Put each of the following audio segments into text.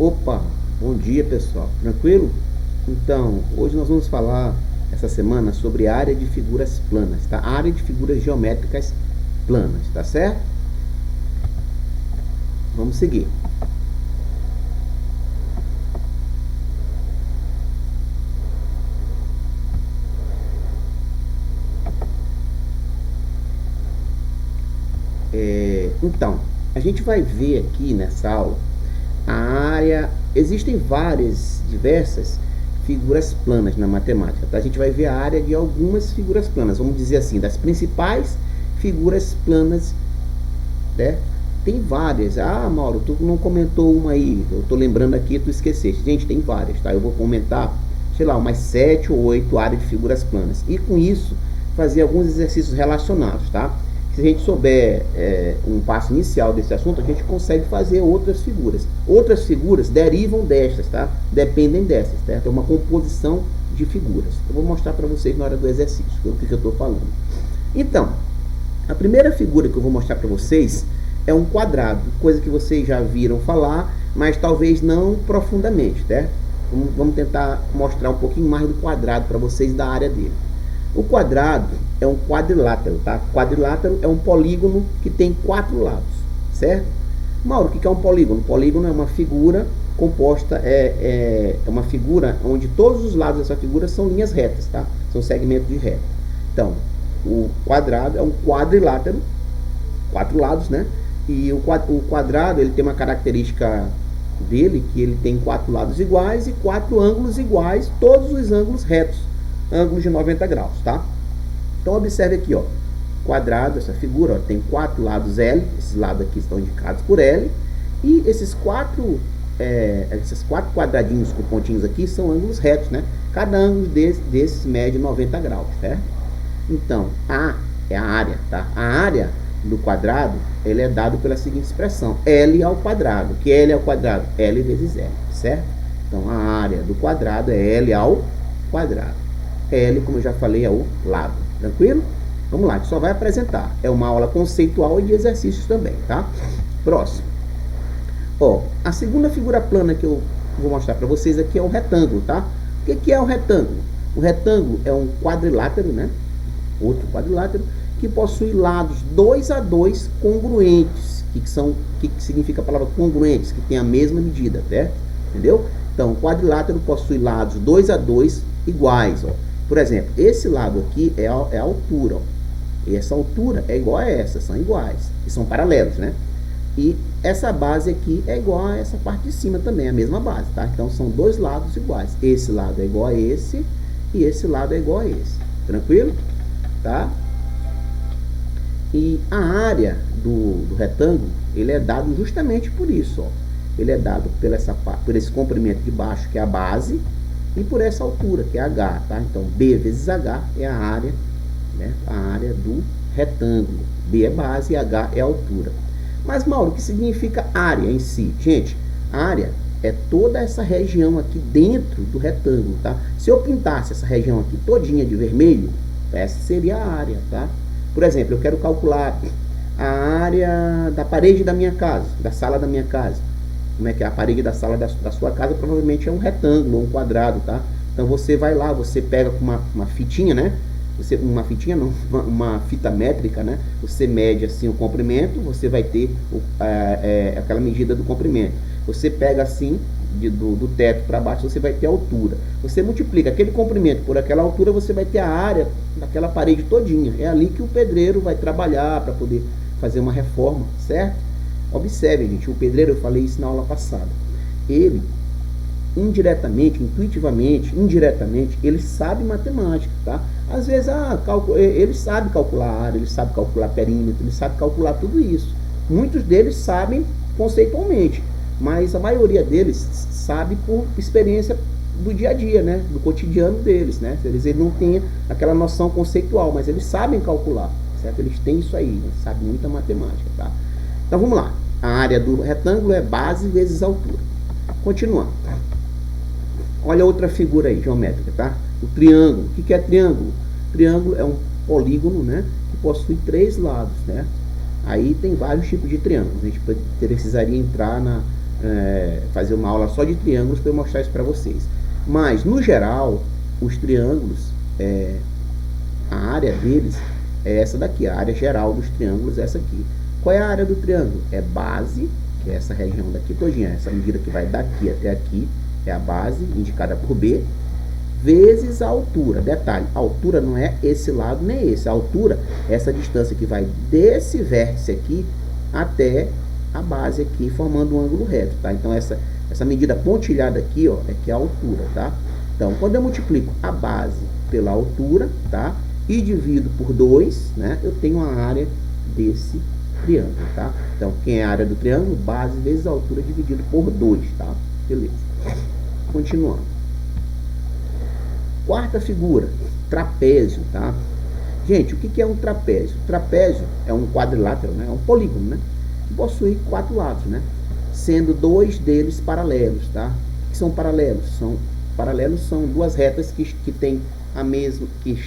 Opa, bom dia pessoal, tranquilo? Então, hoje nós vamos falar essa semana sobre a área de figuras planas, tá? A área de figuras geométricas planas, tá certo? Vamos seguir. Então, a gente vai ver aqui nessa aula a área. Existem diversas figuras planas na matemática, tá? A gente vai ver a área de algumas figuras planas, vamos dizer assim, das principais figuras planas, né? Tem várias. Ah, Mauro, tu não comentou uma aí, eu tô lembrando aqui, tu esqueceste. Gente, tem várias, tá? Eu vou comentar, sei lá, umas 7 ou 8 áreas de figuras planas. E com isso, fazer alguns exercícios relacionados, tá? Se a gente souber um passo inicial desse assunto, a gente consegue fazer outras figuras. Outras figuras derivam destas, tá? Dependem dessas, certo? É uma composição de figuras. Eu vou mostrar para vocês na hora do exercício, o que eu estou falando. Então, a primeira figura que eu vou mostrar para vocês é um quadrado, coisa que vocês já viram falar, mas talvez não profundamente, né? Vamos tentar mostrar um pouquinho mais do quadrado para vocês da área dele. O quadrado é um quadrilátero, tá? Quadrilátero é um polígono que tem 4 lados, certo? Mauro, o que é um polígono? Polígono é uma figura composta, é uma figura onde todos os lados dessa figura são linhas retas, tá? São segmentos de reta. Então, o quadrado é um quadrilátero, 4 lados, né? E o quadrado ele tem uma característica dele, que ele tem 4 lados iguais e 4 ângulos iguais, todos os ângulos retos, ângulos de 90 graus, tá? Então observe aqui, ó, quadrado, essa figura, ó, tem 4 lados L, esses lados aqui estão indicados por L, e esses 4 quadradinhos com pontinhos aqui são ângulos retos, né? Cada ângulo desses mede 90 graus, certo? Então, A é a área, tá? A área do quadrado, ele é dado pela seguinte expressão, L ao quadrado. Que L ao quadrado? L vezes L, certo? Então, a área do quadrado é L ao quadrado. L, como eu já falei, é o lado. Tranquilo? Vamos lá, a gente só vai apresentar. É uma aula conceitual e de exercícios também, tá? Próximo. Ó, a segunda figura plana que eu vou mostrar para vocês aqui é o retângulo, tá? O que é o retângulo? O retângulo é um quadrilátero, né? Outro quadrilátero que possui lados 2 a 2 congruentes. Que significa a palavra congruentes? Que tem a mesma medida, né? Entendeu? Então, o quadrilátero possui lados 2 a 2 iguais, ó. Por exemplo, esse lado aqui é a altura, ó. E essa altura é igual a essa, são iguais. E são paralelos, né? E essa base aqui é igual a essa parte de cima também, a mesma base, tá? Então, são dois lados iguais. Esse lado é igual a esse e esse lado é igual a esse. Tranquilo? Tá? E a área do retângulo, ele é dado justamente por isso, ó. Ele é dado por esse comprimento de baixo, que é a base, e por essa altura, que é H, tá? Então, B vezes H é a área, né? A área do retângulo. B é base e H é a altura. Mas, Mauro, o que significa área em si? Gente, área é toda essa região aqui dentro do retângulo, tá? Se eu pintasse essa região aqui todinha de vermelho, essa seria a área, tá? Por exemplo, eu quero calcular a área da parede da minha casa, da sala da minha casa. Como é que é? A parede da sala da sua casa provavelmente é um retângulo, um quadrado, tá? Então você vai lá, você pega com uma fitinha, né? Uma fitinha não, uma fita métrica, né? Você mede assim o comprimento, você vai ter aquela medida do comprimento. Você pega assim, do teto para baixo, você vai ter a altura. Você multiplica aquele comprimento por aquela altura, você vai ter a área daquela parede todinha. É ali que o pedreiro vai trabalhar para poder fazer uma reforma, certo? Observe, gente, o pedreiro, eu falei isso na aula passada. Ele, indiretamente, intuitivamente, indiretamente, ele sabe matemática, tá? Às vezes, ele sabe calcular área, ele sabe calcular perímetro, ele sabe calcular tudo isso. Muitos deles sabem conceitualmente, mas a maioria deles sabe por experiência do dia a dia, né? Do cotidiano deles, né? Eles não têm aquela noção conceitual, mas eles sabem calcular, certo? Eles têm isso aí, eles sabem muita matemática, tá? Então vamos lá. A área do retângulo é base vezes altura. Continuando. Olha outra figura aí, geométrica, tá? O triângulo. O que é triângulo? Triângulo é um polígono, né? Que possui 3 lados, né? Aí tem vários tipos de triângulos. A gente precisaria entrar fazer uma aula só de triângulos para eu mostrar isso para vocês. Mas, no geral, os triângulos, a área deles é essa daqui, a área geral dos triângulos é essa aqui. Qual é a área do triângulo? É base, que é essa região daqui todinha, essa medida que vai daqui até aqui, é a base, indicada por B, vezes a altura. Detalhe, a altura não é esse lado nem esse, a altura é essa distância que vai desse vértice aqui até a base aqui, formando um ângulo reto, tá? Então, essa medida pontilhada aqui, ó, é que é a altura, tá? Então, quando eu multiplico a base pela altura, tá? E divido por 2, né? Eu tenho a área desse triângulo, tá? Então, quem é a área do triângulo? Base vezes a altura dividido por 2, tá? Beleza. Continuando. Quarta figura, trapézio, tá? Gente, o que é um trapézio? Trapézio é um quadrilátero, né? É um polígono, né? Que possui 4 lados, né? Sendo 2 deles paralelos, tá? O que são paralelos? Paralelos são duas retas que têm a mesma, que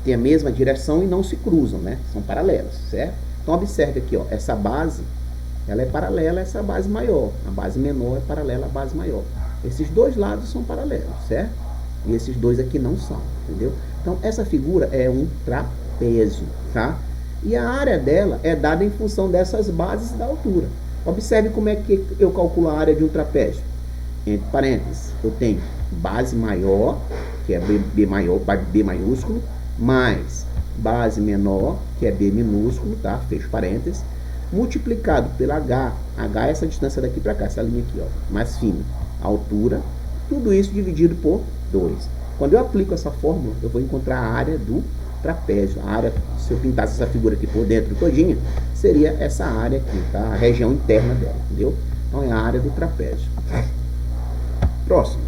tem a mesma direção e não se cruzam, né? São paralelos, certo? Então, observe aqui, ó, essa base, ela é paralela a essa base maior. A base menor é paralela à base maior. Esses dois lados são paralelos, certo? E esses dois aqui não são, entendeu? Então, essa figura é um trapézio, tá? E a área dela é dada em função dessas bases da altura. Observe como é que eu calculo a área de um trapézio. Entre parênteses, eu tenho base maior, que é B maior, B maiúsculo, mais base menor, que é B minúsculo, tá? Fecho parênteses, multiplicado pela H. H é essa distância daqui para cá, essa linha aqui, ó, mais fina. A altura, tudo isso dividido por 2. Quando eu aplico essa fórmula, eu vou encontrar a área do trapézio. A área, se eu pintasse essa figura aqui por dentro todinha, seria essa área aqui, tá? A região interna dela, entendeu? Então, é a área do trapézio. Próximo.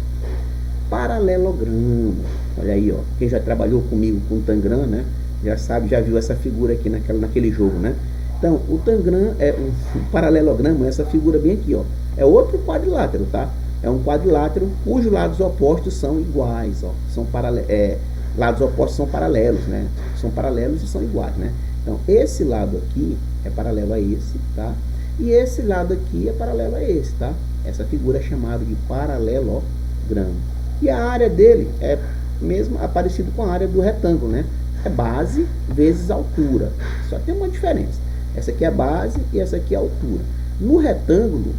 Paralelogramo. Olha aí, ó. Quem já trabalhou comigo com Tangram, né? Já sabe, já viu essa figura aqui naquele jogo, né? Então, o Tangram é um paralelogramo, essa figura bem aqui, ó. É outro quadrilátero, tá? É um quadrilátero cujos lados opostos são iguais, ó. Lados opostos são paralelos, né? São paralelos e são iguais, né? Então, esse lado aqui é paralelo a esse, tá? E esse lado aqui é paralelo a esse, tá? Essa figura é chamada de paralelogramo. E a área dele é mesmo parecido com a área do retângulo, né? É base vezes altura. Só tem uma diferença. Essa aqui é a base e essa aqui é a altura. No retângulo,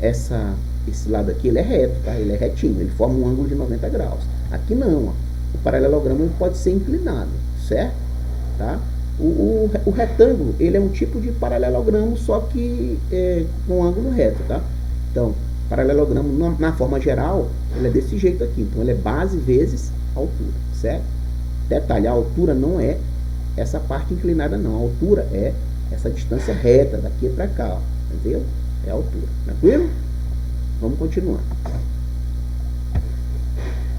esse lado aqui ele é reto, tá? Ele é retinho, ele forma um ângulo de 90 graus. Aqui não, ó. O paralelogramo ele pode ser inclinado, certo? Tá? O retângulo, ele é um tipo de paralelogramo, só que com ângulo reto, tá? Então, paralelogramo, na forma geral, ele é desse jeito aqui. Então, ele é base vezes altura, certo? Detalhe, a altura não é essa parte inclinada, não. A altura é essa distância reta daqui para cá, ó. Entendeu? É a altura. Tranquilo? Vamos continuar.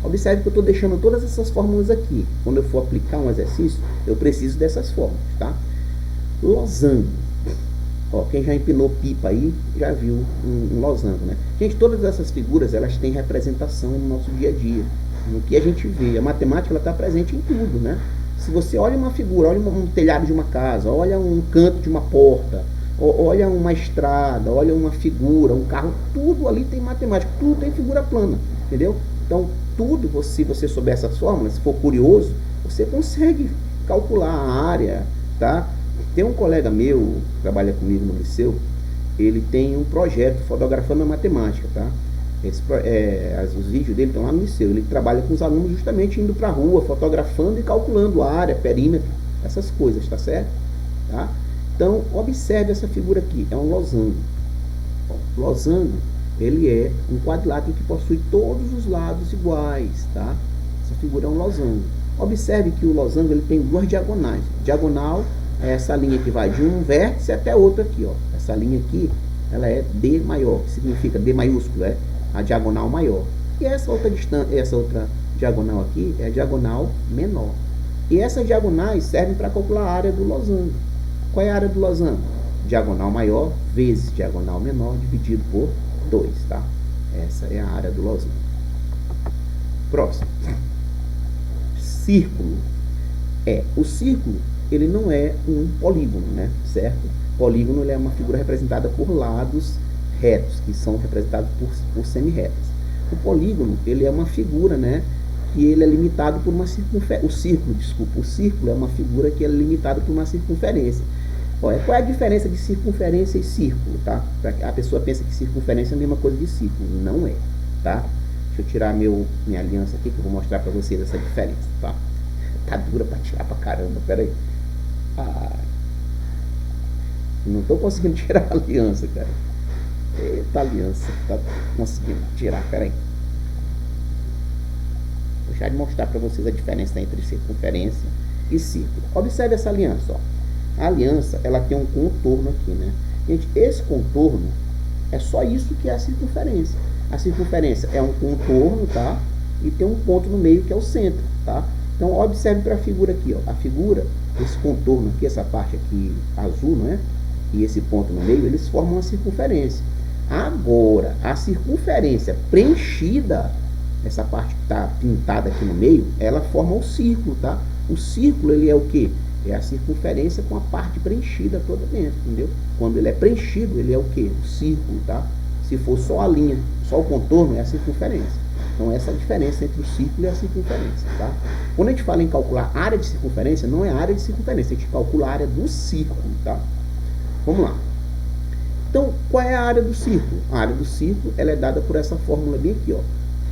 Observe que eu estou deixando todas essas fórmulas aqui. Quando eu for aplicar um exercício, eu preciso dessas fórmulas, tá? Losango. Ó, quem já empinou pipa aí, já viu um losango, né? Gente, todas essas figuras, elas têm representação no nosso dia a dia. No que a gente vê. A matemática, ela está presente em tudo, né? Se você olha uma figura, olha um telhado de uma casa, olha um canto de uma porta, olha uma estrada, olha uma figura, um carro, tudo ali tem matemática, tudo tem figura plana, entendeu? Então, tudo, se você souber essas fórmulas, se for curioso, você consegue calcular a área, tá? Tem um colega meu, que trabalha comigo no liceu, ele tem um projeto fotografando a matemática, tá? Os vídeos dele estão lá no liceu. Ele trabalha com os alunos justamente indo para a rua, fotografando e calculando a área, perímetro, essas coisas, tá certo? Tá? Então, observe essa figura aqui, é um losango. O losango, ele é um quadrilátero que possui todos os lados iguais, tá? Essa figura é um losango. Observe que o losango, ele tem duas diagonais. Diagonal é essa linha que vai de um vértice até outro aqui, ó. Essa linha aqui, ela é D maior, que significa D maiúsculo, a diagonal maior. E essa outra diagonal aqui é a diagonal menor. E essas diagonais servem para calcular a área do losango. Qual é a área do losango? Diagonal maior vezes diagonal menor dividido por 2, tá? Essa é a área do losango. Próximo. Círculo. O círculo, ele não é um polígono, né? Certo? polígono ele é uma figura representada por lados retos, que são representados por semi-retas. O polígono ele é uma figura, né, que ele é limitado por uma circunferência. O círculo é uma figura que é limitada por uma circunferência. Olha, qual é a diferença de circunferência e círculo, tá? A pessoa pensa que circunferência é a mesma coisa de círculo. Não é, tá? Deixa eu tirar minha aliança aqui, que eu vou mostrar pra vocês essa diferença, tá? Tá dura pra tirar pra caramba, pera aí. Não tô conseguindo tirar a aliança, cara. Eita aliança, tá conseguindo tirar, pera aí. Vou deixar de mostrar pra vocês a diferença entre circunferência e círculo. Observe essa aliança, ó. A aliança, ela tem um contorno aqui, né? Gente, esse contorno é só isso que é a circunferência. A circunferência é um contorno, tá? E tem um ponto no meio que é o centro, tá? Então, observe para a figura aqui, ó. A figura, esse contorno aqui, essa parte aqui azul, não é? E esse ponto no meio, eles formam uma circunferência. Agora, a circunferência preenchida, essa parte que está pintada aqui no meio, ela forma o círculo, tá? O círculo, ele é o quê? É a circunferência com a parte preenchida toda dentro, entendeu? Quando ele é preenchido, ele é o quê? O círculo, tá? Se for só a linha, só o contorno, é a circunferência. Então, essa é a diferença entre o círculo e a circunferência, tá? Quando a gente fala em calcular área de circunferência, não é área de circunferência, a gente calcula a área do círculo, tá? Vamos lá. Então, qual é a área do círculo? A área do círculo, ela é dada por essa fórmula bem aqui, ó.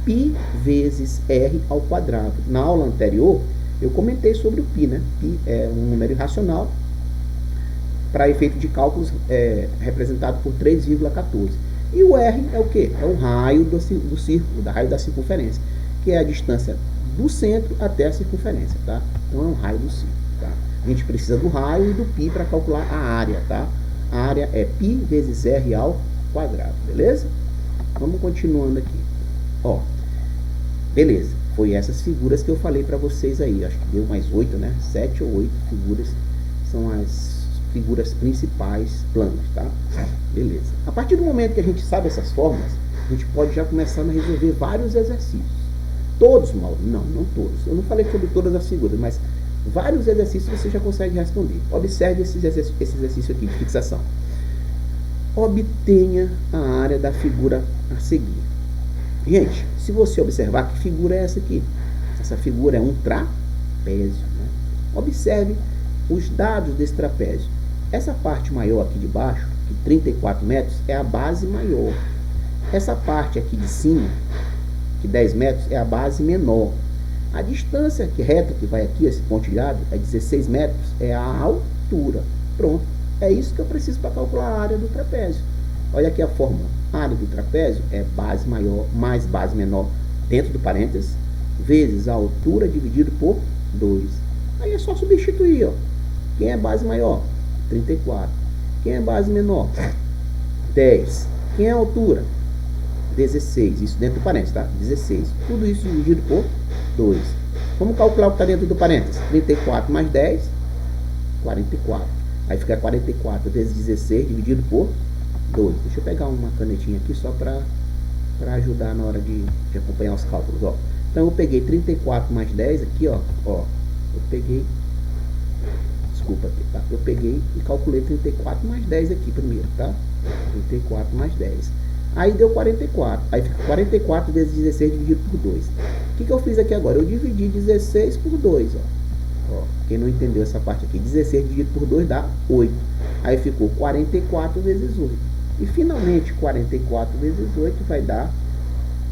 Π vezes R ao quadrado. Na aula anterior, eu comentei sobre o π, né? Π é um número irracional para efeito de cálculos representado por 3,14. E o R é o quê? É o raio do círculo, da raio da circunferência, que é a distância do centro até a circunferência, tá? Então é um raio do círculo, tá? A gente precisa do raio e do π para calcular a área, tá? A área é π vezes R ao quadrado, beleza? Vamos continuando aqui. Ó, beleza. Foi essas figuras que eu falei para vocês aí. Acho que deu mais 8, né? 7 ou 8 figuras. São as figuras principais planas, tá? Beleza. A partir do momento que a gente sabe essas fórmulas, a gente pode já começar a resolver vários exercícios. Todos, Mauro? Não, não todos. Eu não falei sobre todas as figuras, mas vários exercícios você já consegue responder. Observe esse exercício aqui de fixação. Obtenha a área da figura a seguir. Gente, se você observar, que figura é essa aqui? Essa figura é um trapézio, né? Observe os dados desse trapézio. Essa parte maior aqui de baixo, que 34 metros, é a base maior. Essa parte aqui de cima, que 10 metros, é a base menor. A distância reta que vai aqui, esse pontilhado, é 16 metros, é a altura. Pronto. É isso que eu preciso para calcular a área do trapézio. Olha aqui a fórmula. A área do trapézio é base maior mais base menor dentro do parênteses, vezes a altura dividido por 2. Aí é só substituir, ó. Quem é base maior? 34. Quem é base menor? 10. Quem é a altura? 16. Isso dentro do parênteses, tá? 16. Tudo isso dividido por 2. Vamos calcular o que está dentro do parênteses. 34 mais 10, 44. Aí fica 44 vezes 16 dividido por 2. Deixa eu pegar uma canetinha aqui só para ajudar na hora de acompanhar os cálculos, ó. Então eu peguei 34 mais 10 aqui, ó. Eu peguei, desculpa aqui, tá? Eu peguei e calculei 34 mais 10 aqui primeiro, tá? 34 mais 10. Aí deu 44. Aí fica 44 vezes 16 dividido por 2. O que eu fiz aqui agora? Eu dividi 16 por 2, ó. Quem não entendeu essa parte aqui, 16 dividido por 2 dá 8. Aí ficou 44 vezes 8. E finalmente 44 vezes 8 vai dar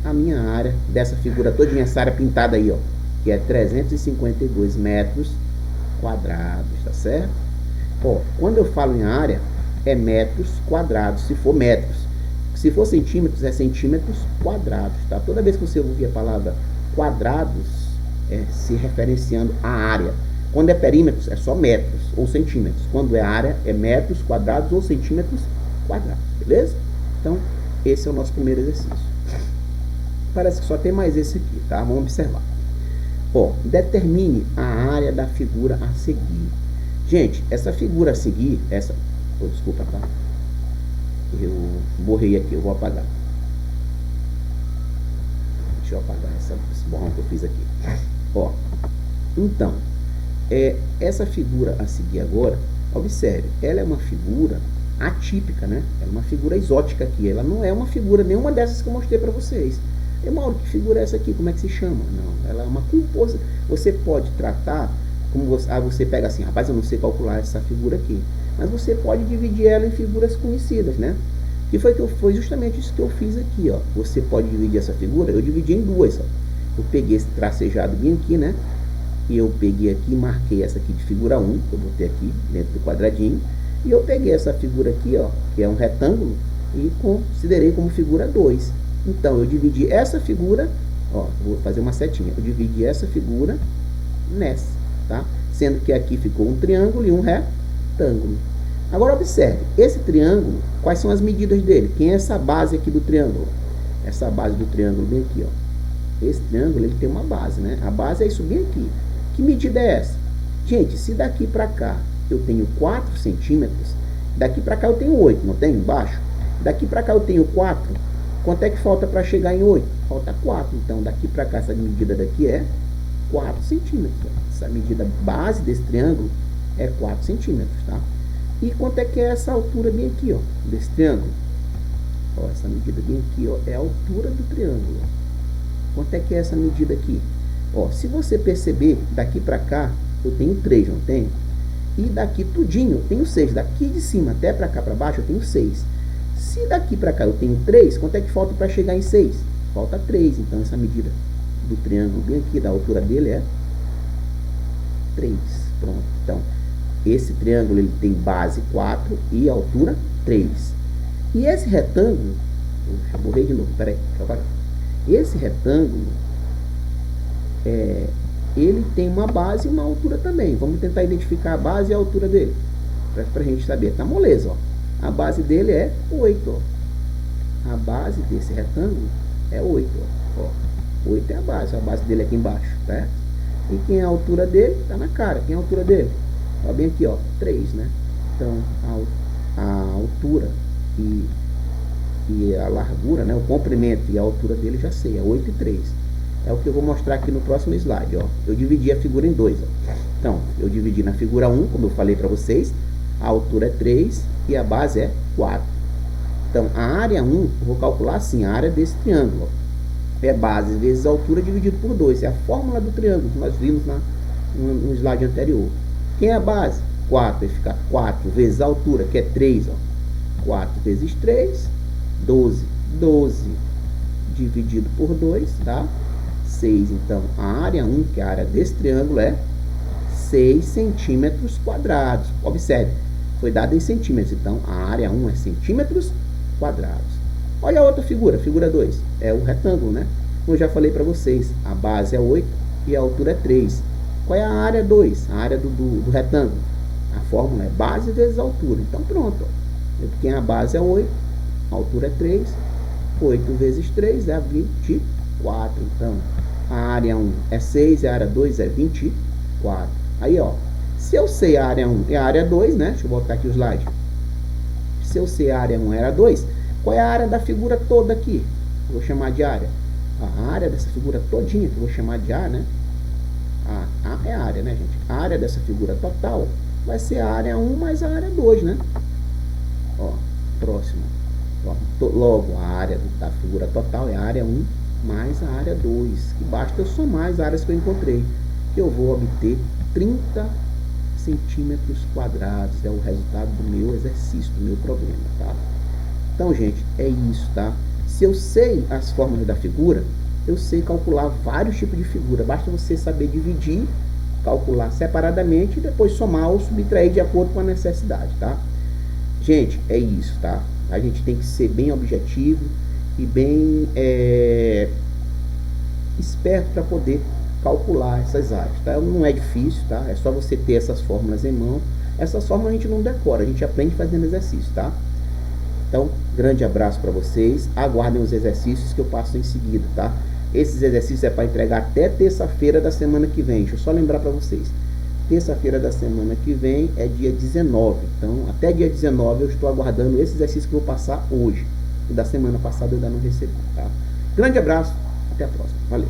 a minha área dessa figura todinha, essa área pintada aí, ó, que é 352 metros quadrados, tá certo? Ó, quando eu falo em área, é metros quadrados, se for metros. Se for centímetros, é centímetros quadrados, tá? Toda vez que você ouvir a palavra quadrados, se referenciando à área. Quando é perímetros, é só metros ou centímetros. Quando é área, é metros quadrados ou centímetros quadrados, beleza? Então, esse é o nosso primeiro exercício. Parece que só tem mais esse aqui, tá? Vamos observar. Ó, determine a área da figura a seguir. Gente, essa figura a seguir, desculpa, tá? Eu borrei aqui, eu vou apagar. Deixa eu apagar esse borrão que eu fiz aqui. Ó, então, essa figura a seguir agora, Observe, ela é uma figura atípica, né? Ela é uma figura exótica aqui. Ela não é uma figura nenhuma dessas que eu mostrei para vocês. E Mauro, que figura é essa aqui? Como é que se chama? Não, ela é uma composição. Você pode tratar como você pega assim, rapaz, eu não sei calcular essa figura aqui, mas você pode dividir ela em figuras conhecidas, né? Que foi justamente isso que eu fiz aqui, ó. Você pode dividir essa figura, eu dividi em duas, ó. Eu peguei esse tracejado bem aqui, né? E eu peguei aqui e marquei essa aqui de figura 1, que eu botei aqui dentro do quadradinho. E eu peguei essa figura aqui, ó, que é um retângulo, e considerei como figura 2. Então, eu dividi essa figura, ó, vou fazer uma setinha. Eu dividi essa figura nessa, tá? Sendo que aqui ficou um triângulo e um retângulo. Agora, observe, esse triângulo, quais são as medidas dele? Quem é essa base aqui do triângulo? Essa base do triângulo bem aqui, ó. Esse triângulo, ele tem uma base, né? A base é isso bem aqui. Que medida é essa? Gente, se daqui para cá eu tenho 4 centímetros, daqui para cá eu tenho 8, não tem? Embaixo. Daqui para cá eu tenho 4. Quanto é que falta para chegar em 8? Falta 4. Então, daqui para cá, essa medida daqui é 4 centímetros. Essa medida base desse triângulo é 4 centímetros, tá? E quanto é que é essa altura bem aqui, ó, desse triângulo? Ó, essa medida bem aqui, ó, é a altura do triângulo. Quanto é que é essa medida aqui? Ó, se você perceber, daqui para cá eu tenho 3, não tenho? E daqui tudinho eu tenho 6. Daqui de cima até para cá para baixo eu tenho 6. Se daqui para cá eu tenho 3, quanto é que falta para chegar em 6? Falta 3. Então essa medida do triângulo bem aqui, da altura dele é 3. Pronto. Então, esse triângulo ele tem base 4 e altura 3. E esse retângulo, eu borrei de novo, peraí, esse retângulo, ele tem uma base e uma altura também. Vamos tentar identificar a base e a altura dele, para a gente saber. Tá moleza, ó. A base dele é 8, ó. A base desse retângulo é 8, ó. 8 é a base dele é aqui embaixo, tá? E quem é a altura dele? Tá na cara. Quem é a altura dele? Ó, bem aqui, ó, 3, né? Então, a altura e a largura, né? O comprimento e a altura dele já sei, é 8 e 3. É o que eu vou mostrar aqui no próximo slide, ó. Eu dividi a figura em 2, ó. Então, eu dividi na figura 1, como eu falei para vocês, a altura é 3 e a base é 4. Então, a área 1, eu vou calcular assim, a área desse triângulo, ó. É base vezes altura dividido por 2. É a fórmula do triângulo que nós vimos no slide anterior. Quem é a base? 4. Vai ficar 4 vezes a altura, que é 3. Ó. 4 vezes 3, 12. 12 dividido por 2, tá? 6. Então, a área 1, que é a área desse triângulo, é 6 centímetros quadrados. Observe, foi dada em centímetros. Então, a área 1 é centímetros quadrados. Olha a outra figura, figura 2. É o retângulo, né? Como eu já falei para vocês, a base é 8 e a altura é 3. Qual é a área 2? A área do retângulo. A fórmula é base vezes altura. Então, pronto. Quem a base é 8, a altura é 3. 8 vezes 3 é 24. Então, a área 1 é 6 e a área 2 é 24. Aí, ó. Se eu sei a área 1 e a área 2, né? Deixa eu botar aqui o slide. Se eu sei a área 1 e a área 2, qual é a área da figura toda aqui? Eu vou chamar de área. A área dessa figura todinha, que eu vou chamar de A, né? A é a área, né, gente? A área dessa figura total vai ser a área 1 mais a área 2, né? Ó, próximo. Ó, logo, a área da figura total é a área 1 mais a área 2. Que basta eu somar as áreas que eu encontrei. Que eu vou obter 30 centímetros quadrados. É o resultado do meu exercício, do meu problema, tá? Então, gente, é isso, tá? Se eu sei as fórmulas da figura, eu sei calcular vários tipos de figura. Basta você saber dividir, calcular separadamente e depois somar ou subtrair de acordo com a necessidade, tá? Gente, é isso, tá? A gente tem que ser bem objetivo e bem esperto para poder calcular essas áreas, tá? Não é difícil, tá? É só você ter essas fórmulas em mão. Essas fórmulas a gente não decora, a gente aprende fazendo exercício, tá? Então, grande abraço para vocês. Aguardem os exercícios que eu passo em seguida, tá? Esses exercícios é para entregar até terça-feira da semana que vem. Deixa eu só lembrar para vocês. Terça-feira da semana que vem é dia 19. Então, até dia 19 eu estou aguardando esse exercício que eu vou passar hoje. O da semana passada eu ainda não recebi, tá? Grande abraço. Até a próxima. Valeu.